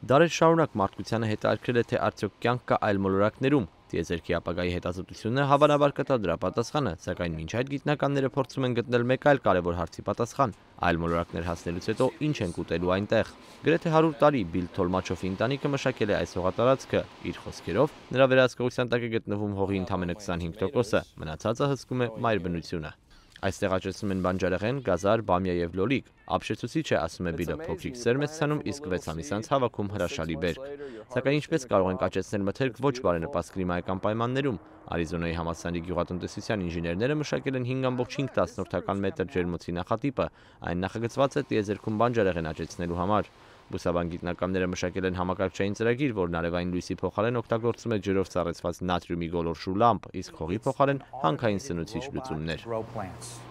Դարեր շարունակ մարդկությանը հետաքրքրել է, թե արդյոք կյանք կա այլ մոլորակներում։ Տիեզերքի ապագայի հետազոտությունը հավանաբար կտա դրա պատասխանը, սակայն մինչ այդ գիտնականները փորձում են գտնել մեկ այլ կարևոր հարցի պատասխան. այլ մոլորակներ հասնելուց հետո ինչ ենք ուտելու այնտեղ։ Գրեթե 100 տարի Բիլ Թոլմաչովի ընտանիքը մշակել է այս հողատարածքը։ Իր խոսքերով, նրա վերահսկողության տակ է գտնվում հողի ընդամենը 25%, մնացածը հսկում է մայր բնությունը։ Այստեղ աճեցնում են բանջարեղեն, գազար, բամիա եւ լոլիկ։ Ապշեցուցիչ է, ասում է Բիլը, փոքրիկ սերմ է ցանում, իսկ 6 ամիս անց հավաքում հրաշալի բերք։ Սակայն ինչպես կարող ենք աճեցնել մթերք ոչ բարենպաստ կլիմայական պայմաններում։ Արիզոնայի համալսարանի գյուղատնտեսության ինժեներները մշակել են 5.5 մետր ջերմոցի նախատիպը, այն նախագծված է տիեզերքում բանջարեղեն աճեցնելու համար։ Բուսաբան գիտնականները մշակել են համակարգչային ծրագիր, որն արևային լույսի փոխարեն օգտագործում է ջրով ծառեցված նատրիումի գոլորշու լամպ, իսկ հողի փոխարեն հանքային սնուցիչ լուծումներ։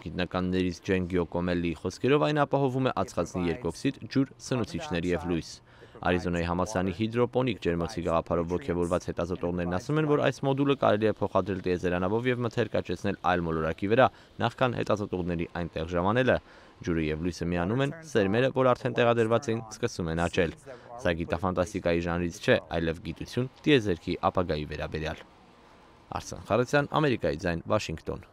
Գիտնականներից Ջեն Գիոկոմելլիի խոսքերով այն ապահովում է ածխածնի երկօքսիդ, ջուր, սնուցիչներ եւ լույս։ Արիզոնայի համալսարանի հիդրոպոնիկ ջերմոցի գաղափարով ոգևորված հետազոտողներն ասում են, որ այս մոդուլը կարելի է փոխադրել տիեզերանավով եւ մթերք աճեցնել այլ մոլորակի վրա, նախքան հետազոտողների այնտեղ ժամանելը։ Ջուրը եւ լույսը միանում են, սերմերը, որ արդեն տեղադրված են, սկսում են աճել։ Սա գիտաֆանտաստիկայի ժանրից չէ, այլև գիտություն տիեզերքի ապագայի վերաբերյալ։ Արսեն Խարոցյան, Ամերիկայի ձայն, Վաշինգտոն։